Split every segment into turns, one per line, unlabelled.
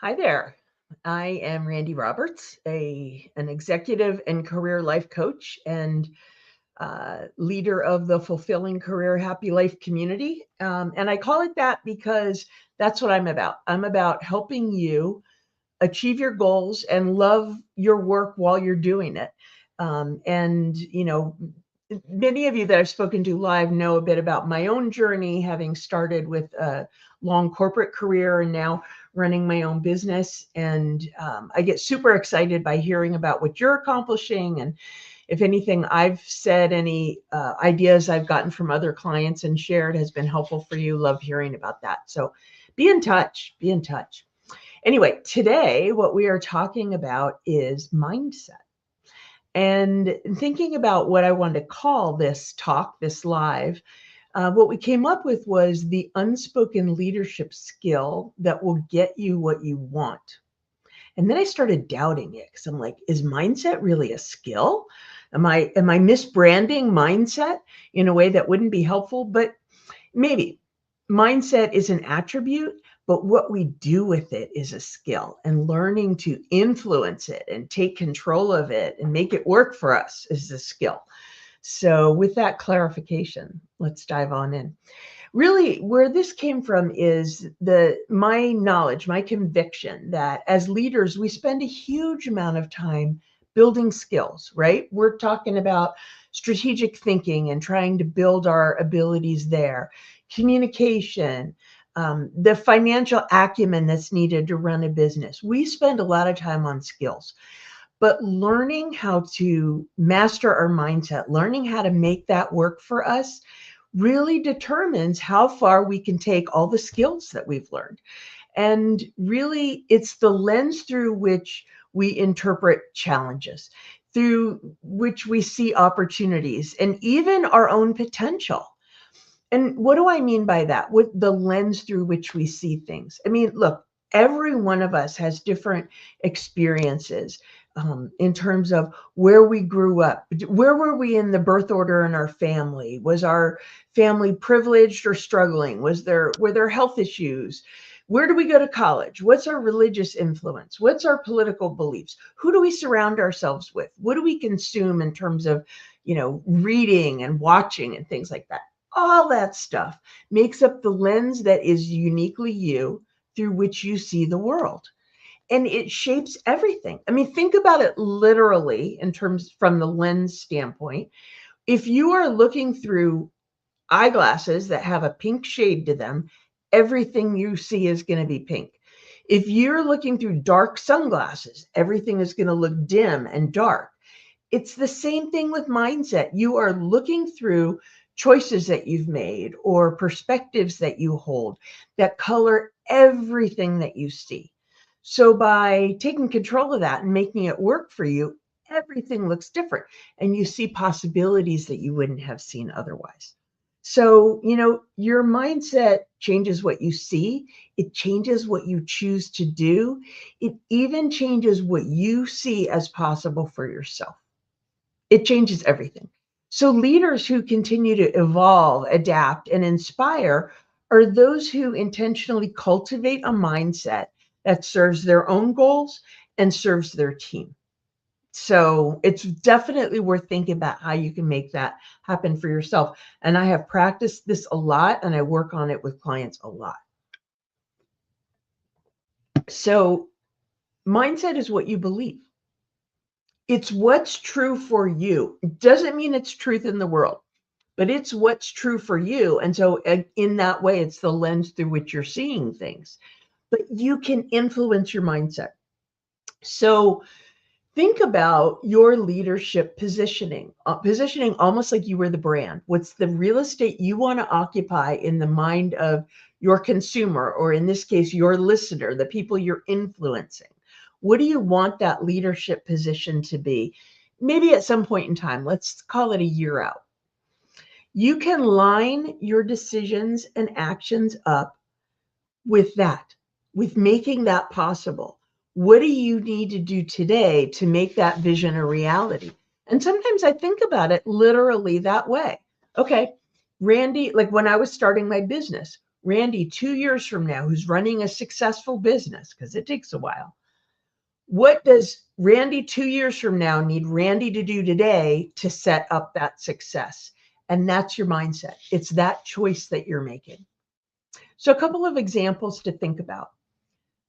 Hi there. I am Randi Roberts, an executive and career life coach and leader of the Fulfilling Career Happy Life community. And I call it that because that's what I'm about. I'm about helping you achieve your goals and love your work while you're doing it. And many of you that I've spoken to live know a bit about my own journey, having started with a long corporate career and now running my own business. And I get super excited by hearing about what you're accomplishing. And if anything I've said, any ideas I've gotten from other clients and shared has been helpful for you, love hearing about that. So be in touch, be in touch. Anyway, today what we are talking about is mindset. And thinking about what I wanted to call this talk, this live, what we came up with was the unspoken leadership skill that will get you what you want. And then I started doubting it because I'm like, is mindset really a skill? Am I misbranding mindset in a way that wouldn't be helpful? But maybe mindset is an attribute, but what we do with it is a skill, and learning to influence it and take control of it and make it work for us is a skill. So with that clarification, let's dive on in. Really, where this came from is my knowledge, my conviction that as leaders, we spend a huge amount of time building skills, right? We're talking about strategic thinking and trying to build our abilities there, communication, the financial acumen that's needed to run a business. We spend a lot of time on skills. But learning how to master our mindset, learning how to make that work for us, really determines how far we can take all the skills that we've learned. And really, it's the lens through which we interpret challenges, through which we see opportunities and even our own potential. And what do I mean by that? With the lens through which we see things. I mean, look, every one of us has different experiences in terms of where we grew up. Where were we in the birth order in our family? Was our family privileged or struggling? Were there health issues? Where do we go to college? What's our religious influence? What's our political beliefs? Who do we surround ourselves with? What do we consume in terms of, reading and watching and things like that? All that stuff makes up the lens that is uniquely you, through which you see the world. And it shapes everything. I mean, think about it literally in terms from the lens standpoint. If you are looking through eyeglasses that have a pink shade to them, everything you see is going to be pink. If you're looking through dark sunglasses, everything is going to look dim and dark. It's the same thing with mindset. You are looking through choices that you've made or perspectives that you hold that color everything that you see. So by taking control of that and making it work for you, everything looks different and you see possibilities that you wouldn't have seen otherwise. So, your mindset changes what you see. It changes what you choose to do. It even changes what you see as possible for yourself. It changes everything. So leaders who continue to evolve, adapt, and inspire are those who intentionally cultivate a mindset that serves their own goals and serves their team. So it's definitely worth thinking about how you can make that happen for yourself. And I have practiced this a lot and I work on it with clients a lot. So mindset is what you believe. It's what's true for you. It doesn't mean it's truth in the world, but it's what's true for you. And so in that way, it's the lens through which you're seeing things, but you can influence your mindset. So think about your leadership positioning almost like you were the brand. What's the real estate you want to occupy in the mind of your consumer, or in this case, your listener, the people you're influencing? What do you want that leadership position to be? Maybe at some point in time, let's call it a year out. You can line your decisions and actions up with that, with making that possible. What do you need to do today to make that vision a reality? And sometimes I think about it literally that way. Okay, Randi, like when I was starting my business, Randy 2 years from now, who's running a successful business, because it takes a while, what does Randy 2 years from now need Randy to do today to set up that success? And that's your mindset. It's that choice that you're making. So a couple of examples to think about.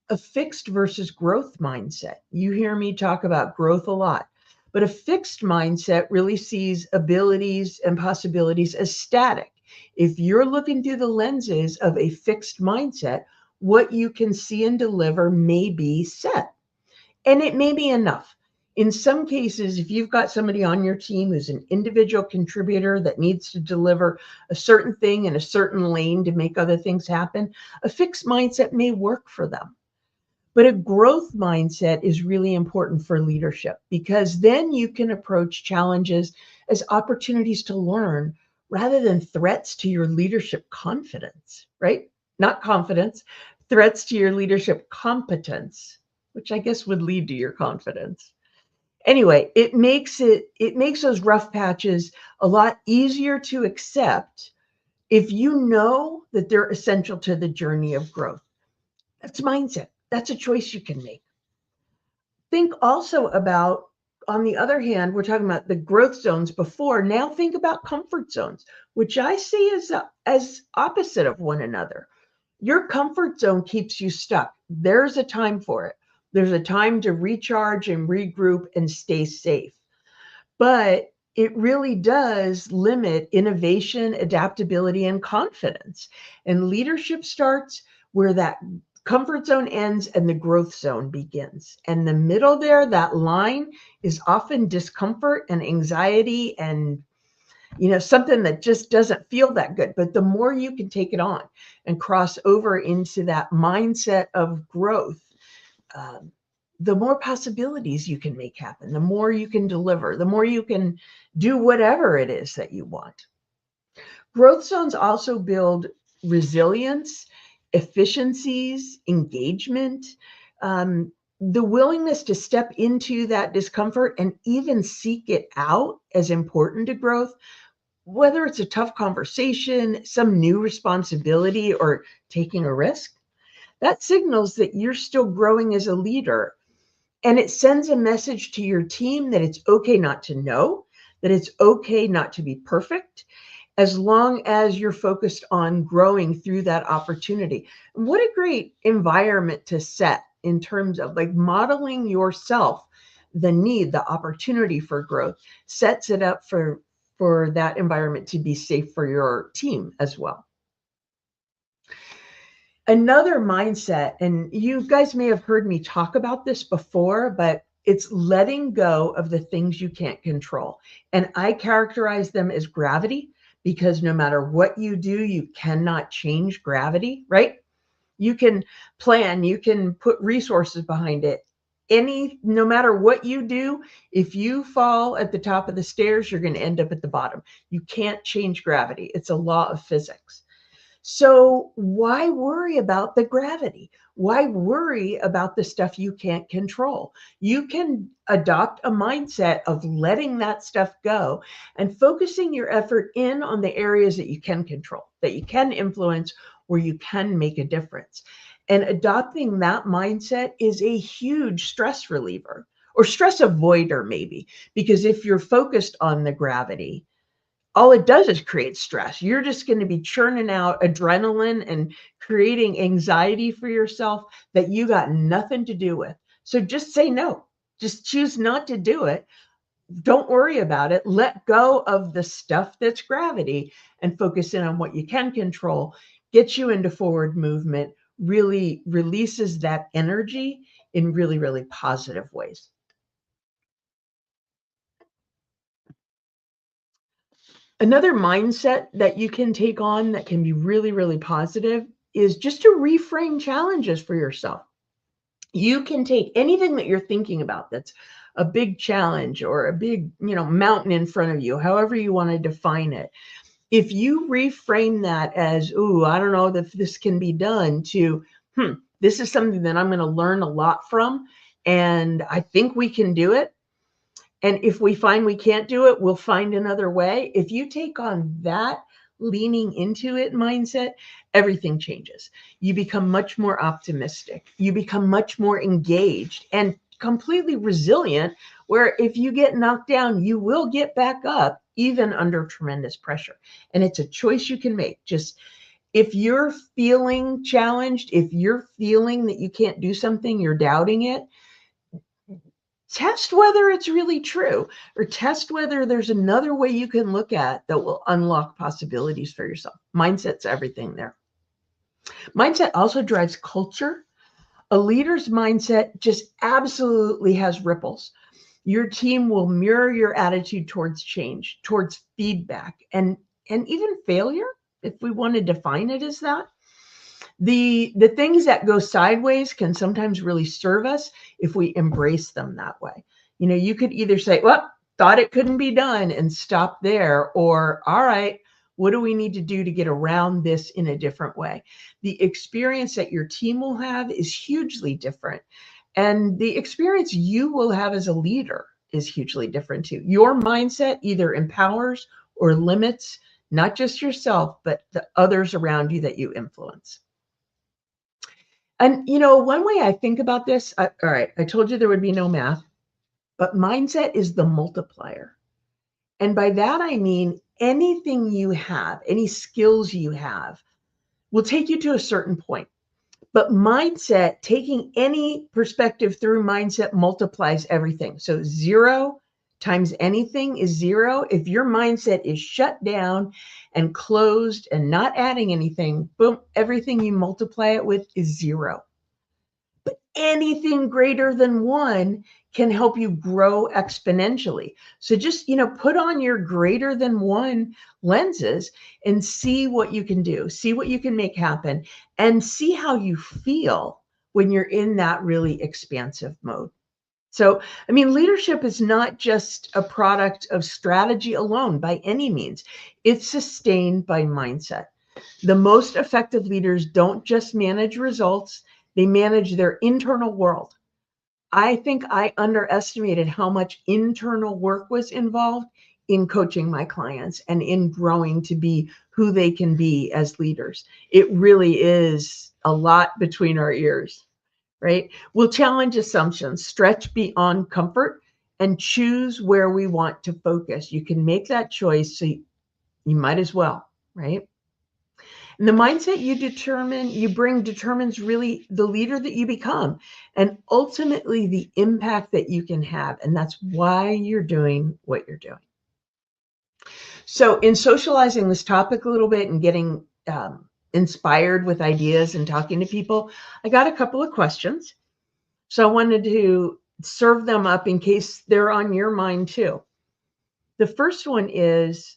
A fixed versus growth mindset. You hear me talk about growth a lot, but a fixed mindset really sees abilities and possibilities as static. If you're looking through the lenses of a fixed mindset, what you can see and deliver may be set, and it may be enough. In some cases, if you've got somebody on your team who's an individual contributor that needs to deliver a certain thing in a certain lane to make other things happen, a fixed mindset may work for them. But a growth mindset is really important for leadership, because then you can approach challenges as opportunities to learn rather than threats to your leadership confidence, right? Not confidence, threats to your leadership competence, which I guess would lead to your confidence. Anyway, it makes those rough patches a lot easier to accept if you know that they're essential to the journey of growth. That's mindset. That's a choice you can make. Think also about, on the other hand, we're talking about the growth zones before. Now think about comfort zones, which I see as opposite of one another. Your comfort zone keeps you stuck. There's a time for it. There's a time to recharge and regroup and stay safe. But it really does limit innovation, adaptability, and confidence. And leadership starts where that comfort zone ends and the growth zone begins. And the middle there, that line, is often discomfort and anxiety and something that just doesn't feel that good. But the more you can take it on and cross over into that mindset of growth, the more possibilities you can make happen, the more you can deliver, the more you can do whatever it is that you want. Growth zones also build resilience, efficiencies, engagement, the willingness to step into that discomfort and even seek it out as important to growth, whether it's a tough conversation, some new responsibility, or taking a risk. That signals that you're still growing as a leader. And it sends a message to your team that it's okay not to know, that it's okay not to be perfect, as long as you're focused on growing through that opportunity. What a great environment to set in terms of like modeling yourself, the need, the opportunity for growth, sets it up for that environment to be safe for your team as well. Another mindset, and you guys may have heard me talk about this before, but it's letting go of the things you can't control. And I characterize them as gravity, because no matter what you do, you cannot change gravity, right? You can plan, you can put resources behind it. No matter what you do, if you fall at the top of the stairs, you're going to end up at the bottom. You can't change gravity. It's a law of physics. So why worry about the gravity? Why worry about the stuff you can't control? You can adopt a mindset of letting that stuff go and focusing your effort in on the areas that you can control, that you can influence, where you can make a difference. And adopting that mindset is a huge stress reliever, or stress avoider maybe, because if you're focused on the gravity, all it does is create stress. You're just going to be churning out adrenaline and creating anxiety for yourself that you got nothing to do with. So just say no. Just choose not to do it. Don't worry about it. Let go of the stuff that's gravity and focus in on what you can control. Get you into forward movement, really releases that energy in really, really positive ways. Another mindset that you can take on that can be really, really positive is just to reframe challenges for yourself. You can take anything that you're thinking about that's a big challenge or a big, mountain in front of you, however you want to define it. If you reframe that as, ooh, I don't know if this can be done, to, this is something that I'm going to learn a lot from, and I think we can do it. And if we find we can't do it, we'll find another way. If you take on that leaning into it mindset, everything changes. You become much more optimistic. You become much more engaged and completely resilient, where if you get knocked down, you will get back up even under tremendous pressure. And it's a choice you can make. Just if you're feeling challenged, if you're feeling that you can't do something, you're doubting it, test whether it's really true, or test whether there's another way you can look at that will unlock possibilities for yourself. Mindset's everything there. Mindset also drives culture. A leader's mindset just absolutely has ripples. Your team will mirror your attitude towards change, towards feedback, and even failure, if we want to define it as that. The things that go sideways can sometimes really serve us if we embrace them that way. You know, you could either say, well, thought it couldn't be done and stop there, or all right, what do we need to do to get around this in a different way? The experience that your team will have is hugely different. And the experience you will have as a leader is hugely different too. Your mindset either empowers or limits not just yourself, but the others around you that you influence. And, you know, one way I think about this, all right, I told you there would be no math, but mindset is the multiplier. And by that, I mean anything you have, any skills you have, will take you to a certain point. But mindset, taking any perspective through mindset, multiplies everything. So 0 times anything is 0. If your mindset is shut down and closed and not adding anything, boom, everything you multiply it with is 0. But anything greater than 1 can help you grow exponentially. So just, you know, put on your greater than 1 lenses and see what you can do, see what you can make happen, and see how you feel when you're in that really expansive mode. So, I mean, leadership is not just a product of strategy alone by any means. It's sustained by mindset. The most effective leaders don't just manage results, they manage their internal world. I think I underestimated how much internal work was involved in coaching my clients and in growing to be who they can be as leaders. It really is a lot between our ears, right? We'll challenge assumptions, stretch beyond comfort, and choose where we want to focus. You can make that choice, so you might as well, right? And the mindset you bring determines really the leader that you become, and ultimately the impact that you can have. And that's why you're doing what you're doing. So in socializing this topic a little bit and getting inspired with ideas and talking to people, I got a couple of questions. So I wanted to serve them up in case they're on your mind too. The first one is,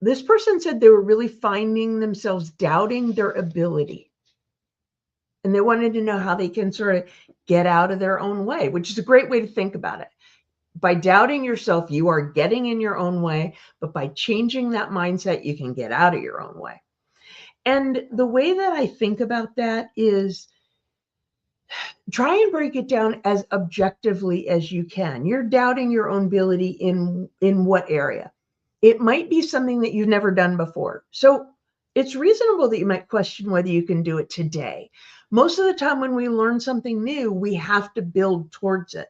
this person said they were really finding themselves doubting their ability. And they wanted to know how they can sort of get out of their own way, which is a great way to think about it. By doubting yourself, you are getting in your own way, but by changing that mindset, you can get out of your own way. And the way that I think about that is, try and break it down as objectively as you can. You're doubting your own ability in what area? It might be something that you've never done before. So it's reasonable that you might question whether you can do it today. Most of the time when we learn something new, we have to build towards it.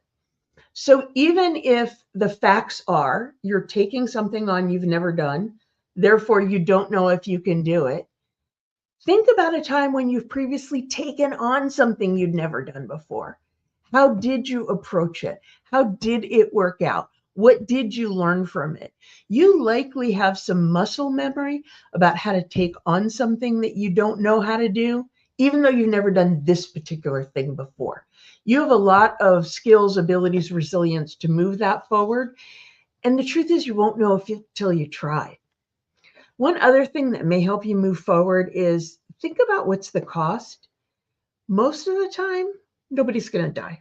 So even if the facts are you're taking something on you've never done, therefore you don't know if you can do it, think about a time when you've previously taken on something you'd never done before. How did you approach it? How did it work out? What did you learn from it? You likely have some muscle memory about how to take on something that you don't know how to do, even though you've never done this particular thing before. You have a lot of skills, abilities, resilience to move that forward. And the truth is, you won't know till you try. One other thing that may help you move forward is think about what's the cost. Most of the time, nobody's going to die.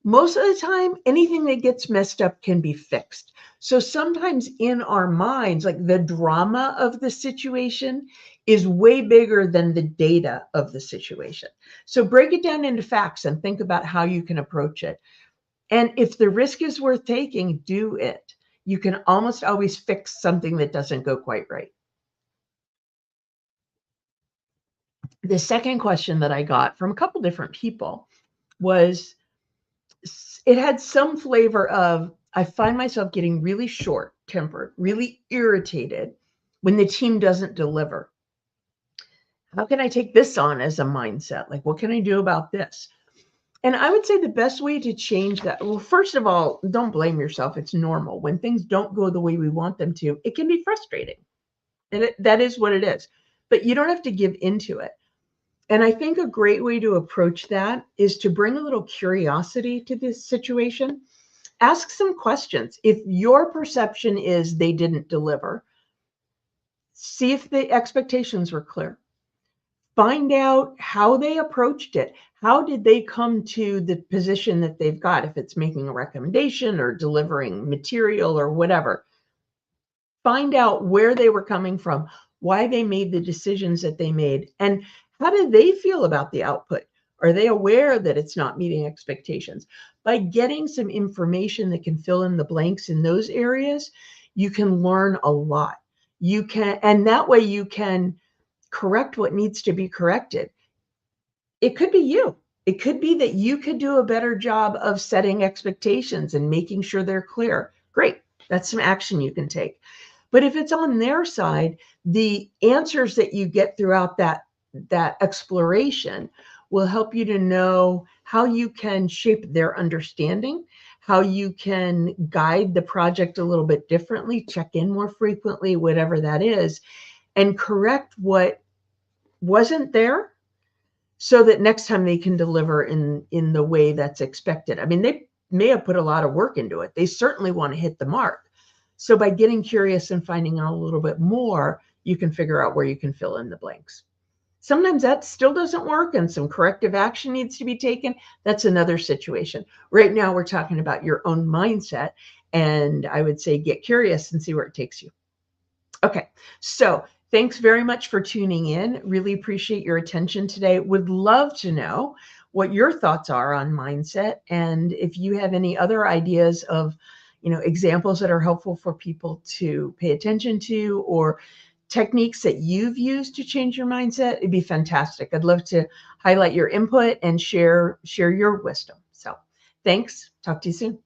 Most of the time, anything that gets messed up can be fixed. So sometimes in our minds, like the drama of the situation is way bigger than the data of the situation. So break it down into facts and think about how you can approach it. And if the risk is worth taking, do it. You can almost always fix something that doesn't go quite right. The second question that I got from a couple different people was, it had some flavor of, I find myself getting really short tempered, really irritated when the team doesn't deliver. How can I take this on as a mindset? Like, what can I do about this? And I would say the best way to change that, well, first of all, don't blame yourself. It's normal. When things don't go the way we want them to, it can be frustrating. And that is what it is. But you don't have to give into it. And I think a great way to approach that is to bring a little curiosity to this situation. Ask some questions. If your perception is they didn't deliver, see if the expectations were clear. Find out how they approached it. How did they come to the position that they've got, if it's making a recommendation or delivering material or whatever. Find out where they were coming from, why they made the decisions that they made, and how do they feel about the output? Are they aware that it's not meeting expectations? By getting some information that can fill in the blanks in those areas, you can learn a lot. You can, and that way you can correct what needs to be corrected. It could be you. It could be that you could do a better job of setting expectations and making sure they're clear. Great. That's some action you can take. But if it's on their side, the answers that you get throughout that exploration will help you to know how you can shape their understanding, how you can guide the project a little bit differently, check in more frequently, whatever that is, and correct what wasn't there so that next time they can deliver in the way that's expected. I mean, they may have put a lot of work into it. They certainly want to hit the mark. So by getting curious and finding out a little bit more, you can figure out where you can fill in the blanks. Sometimes that still doesn't work and some corrective action needs to be taken. That's another situation. Right now, we're talking about your own mindset. And I would say get curious and see where it takes you. Okay, so thanks very much for tuning in. Really appreciate your attention today. Would love to know what your thoughts are on mindset. And if you have any other ideas of, examples that are helpful for people to pay attention to, or techniques that you've used to change your mindset, it'd be fantastic. I'd love to highlight your input and share your wisdom. So thanks. Talk to you soon.